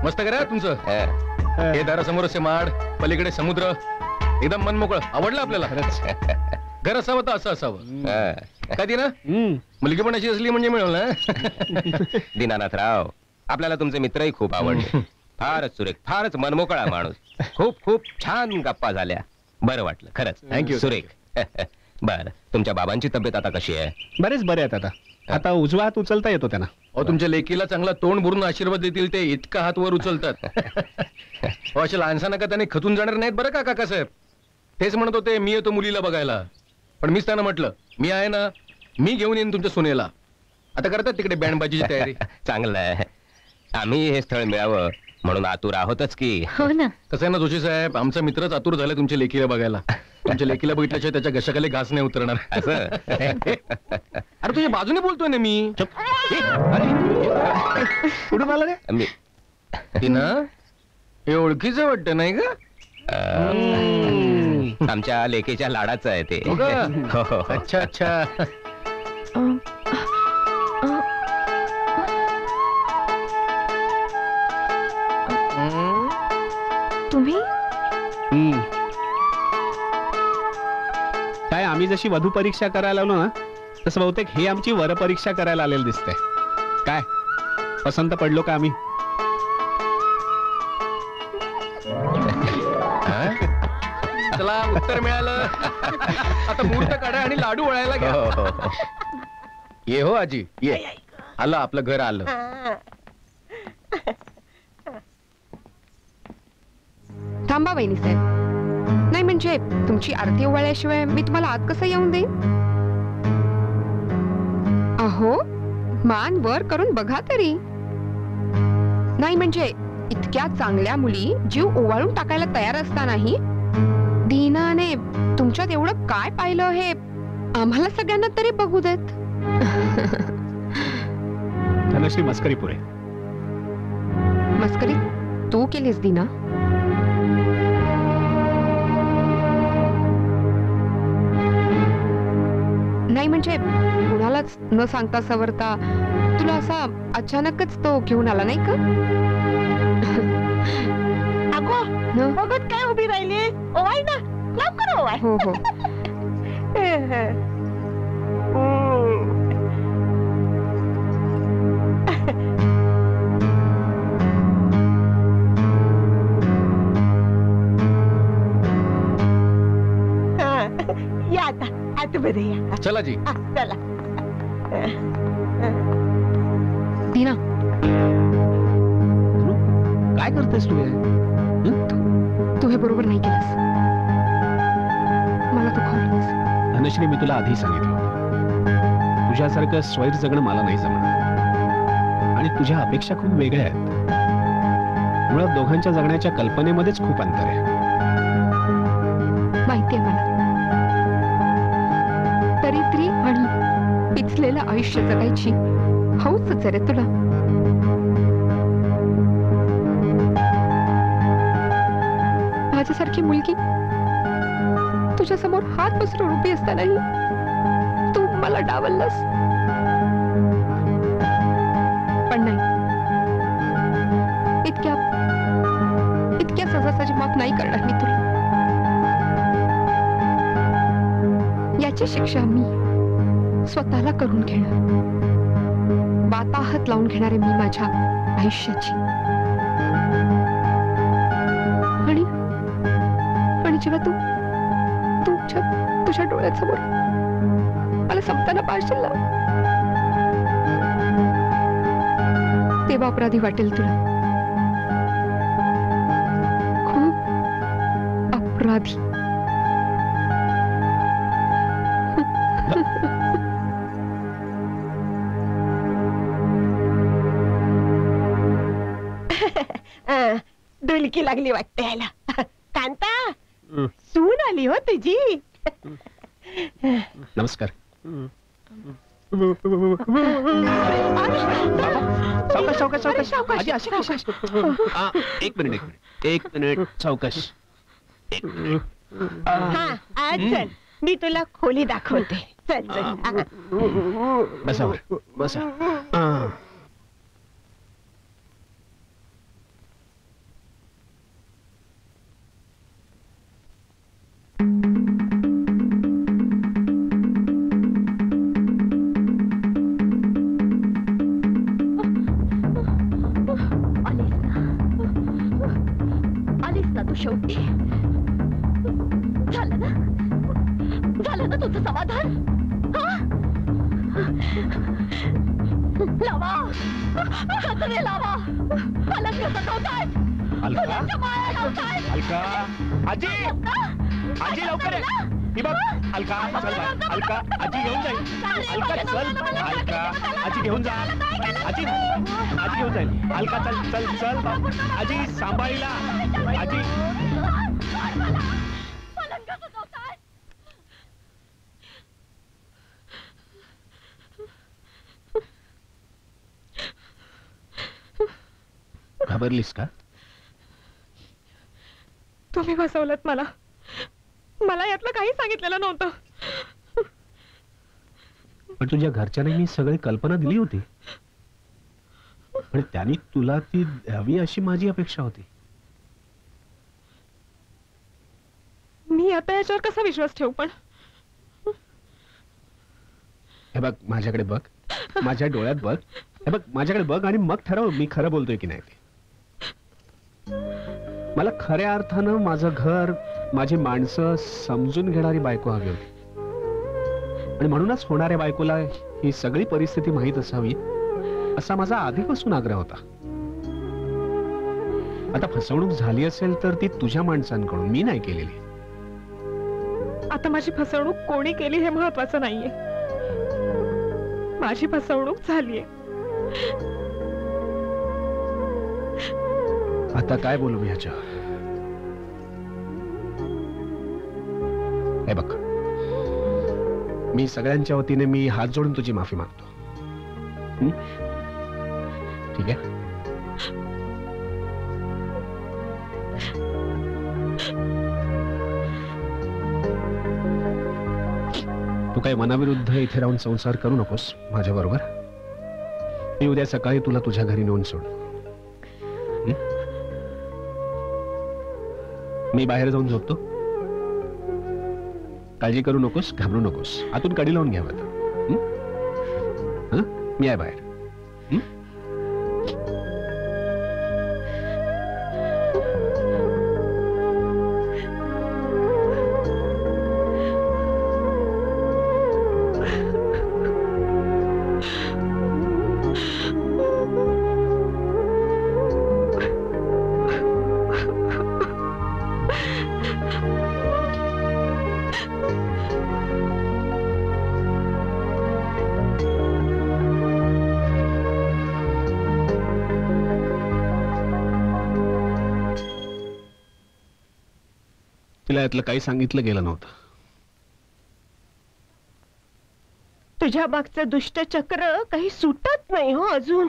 मस्त करा तुमचं. हे दारासमोरचे माड, पलीकडे समुद्र, एकदम मनमोकळं. आवडलं आपल्याला. घर असावं तर असं असावं. काय ना मुलगी पण अशी असली म्हणजे मिळवलं ना. दीनानाथराव, आपल्याला तुमचे मित्रही खूप आवडले. फारच सुरेख, फारच मनमोकळा माणूस. खूप खूप छान गप्पा झाल्या. बरं वाटलं खरंच. थँक्यू. सुरेख. बर, तुमच्या बाबांची तब्येत आता कशी आहे? बरेच बरे आहेत आता. आता उजवा हात उचलता येतो त्यांना. तुमच्या लेकीला चांगला तोंड भरून आशीर्वाद देतील ते. इतका हात वर उचलतात. अशा लहानसा नका त्याने खचून जाणार नाहीत बरं का काकासाहेब. तेच म्हणत होते मी येतो मुलीला बघायला, पण मीच त्यांना म्हटलं मी आहे ना, मी घेऊन येईन तुमच्या सुनेला. आता करतात तिकडे बँडबाजीची तयारी. चांगलं आहे. आम्ही हे स्थळ मिळावं म्हणून आतुर आहोतच की. हो ना. कसं आहे ना जोशी साहेब, आमचा मित्रच आतुर झालाय तुमच्या लेकीला बघायला. तुमच्या लेकीला बघितल्याशिवाय त्याच्या घशाखाली घास नाही उतरणार. असं? अरे तुझ्या बाजूने बोलतोय ना मी. कुठून आला रे? ती ना हे ओळखीचं वाटतं नाही का? आमच्या लेकीच्या लाडाचं आहे ते. हो का? हो, हो. अच्छा अच्छा. तुम्ही काय आम्ही जशी वधू परीक्षा करायला आलो ना, तसं बहुतेक हे आमची वर परीक्षा करायला आलेलं दिसतंय. काय पसंत पडलो का आम्ही? चला उत्तर मिळालं. आता मुहूर्त काढा आणि लाडू वळायला घ्या. ये हो आजी ये. आलं आपलं घर आलं. थांबा वहिनी साहेब. नाही म्हणजे तुमची आरती ओवाळल्याशिवाय मी तुम्हाला आत कसं येऊन देईन? अहो मान वर करून बघा तरी. नाही म्हणजे इतक्या चांगल्या मुली जीव ओवाळून टाकायला तयार असतानाही दीनाने तुमच्यात एवढं काय पाहिलं हे आम्हाला सगळ्यांना तरी बघू देत. धनश्री मस्करी पुरे. मस्करी तू केलीस दीना? नाही म्हणजे कुणालाच न सांगता सवरता तुला असा अचानकच तो घेऊन आला नाही का? अगो बघत काय उभी राहिली? ओवाय ना, लवकर ओवाय. हो हो. या आता आत मध्ये या. चला जी. चला. दीना काय करतेस तू? तू हे बरोबर नाही केलंस. मला दुखावलंस. धनश्री, मी तुला आधी सांगितलं होतं, तुझ्यासारखं स्वैर जगणं मला नाही जमणार. आणि तुझ्या अपेक्षा खूप वेगळ्या आहेत. मुळात दोघांच्या जगण्याच्या कल्पनेमध्येच खूप अंतर आहे. माहितीये मला. दरिद्री आणि पिचलेलं आयुष्य जगायची हौसच रे तुला. माझ्यासारखी मुलगी तुझ्या समोर हात पसरून उभी असतानाही तू मला डावललास. पण नाही, इतक्या सहजासहजी माफ नाही करणार मी तुला. याची शिक्षा मी स्वतःला करून घेणार. वाताहत लावून घेणारे मी माझ्या आयुष्याची. आणि जेव्हा तू तुझ्या डोळ्यासमोर मला संपताना पाहशील ना, तेव्हा अपराधी वाटेल तुला. खूप अपराधी. डुलकी लागली वाटते याला. कांता, सून आली हो तुझी. नमस्कार. एक मिनिट सावकाश. आज चल मी तुला खोली दाखवते. चल चल. बसा बसा. हातरे लावा. पलंग सजवताय. अलका मुलींच्या माया लावताय. अलका आजी आजी लवकर ये. ही बघ अलका चल बाय. अलका आजी घेऊन जाईल. अलका चल. अलका आजी घेऊन जा. आजी आजी घेऊन जाईल. अलका चल चल चल बाप. आजी सांभाळीला. आजी पलंग सजवताय. घाबरलीस का? तुम्ही फसवलत मला. मला यातलं काही सांगितलेलं नव्हतं. पण तुझ्या घरच्यांनी मी सगळी कल्पना दिली होती आणि त्यांनी तुला ती द्यावी अशी माझी अपेक्षा होती. मी आता याच्यावर कसा विश्वास ठेवू? पण हे बघ माझ्याकडे बघ. माझ्या डोळ्यात बघ. हे बघ माझ्याकडे बघ आणि मग ठरव मी खरं बोलतोय की नाही ते. मला खऱ्या अर्थानं माझं घर माझी माणसं समजून घेणारी बायको हवी होती आणि म्हणूनच होणाऱ्या बायकोला ही सगळी परिस्थिती माहीत असावी असा माझा आधीपासून आग्रह होता. आता फसवणूक झाली असेल तर ती तुझ्या माणसांकडून, मी नाही केलेली. आता माझी फसवणूक कोणी केली हे महत्वाचं नाहीये. माझी फसवणूक झालीये. आता काय बोलू मी ह्याच्यावर? हे बघ मी सगळ्यांच्या वतीने मी हात जोडून तुझी माफी मागतो. ठीक आहे? तू काही मनाविरुद्ध इथे राहून संसार करू नकोस माझ्या बरोबर. मी उद्या सकाळी तुला तुझ्या घरी नेऊन सोड. मी बाहेर जाऊन झोपतो. काळजी करू नकोस, घाबरू नकोस. आतून कडी लावून घ्यावं. मी आहे बाहेर. तिला यातलं काही सांगितलं गेलं नव्हतं. तुझ्या मागचं दुष्ट चक्र काही सुटत नाही हो अजून.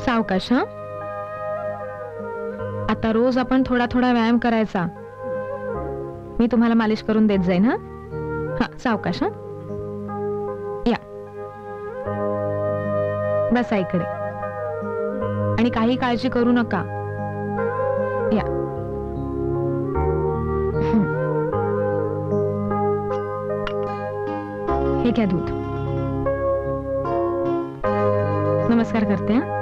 सावकाश. हा आता रोज आपण थोडा थोडा व्यायाम करायचा. मी तुम्हाला मालिश करून देत जाईन. हा हा सावकाश. हा या बसा इकडे आणि काही काळजी करू नका. या हे घ्या दूध. नमस्कार करते. हा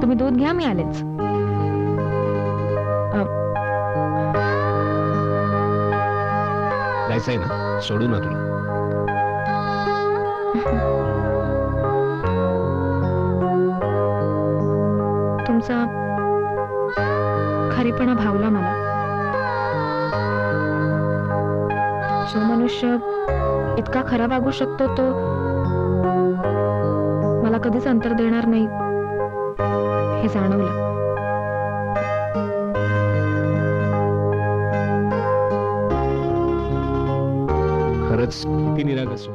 तुम्ही दूध घ्या, मी आलेच. जायचंय ना? सोडू ना तुला. तुमचा खरीपणा भावला मला. जो मनुष्य इतका खरा वागू शकतो तो मला कधीच अंतर देणार नाही हे जाणवलं. खरंच किती निरागस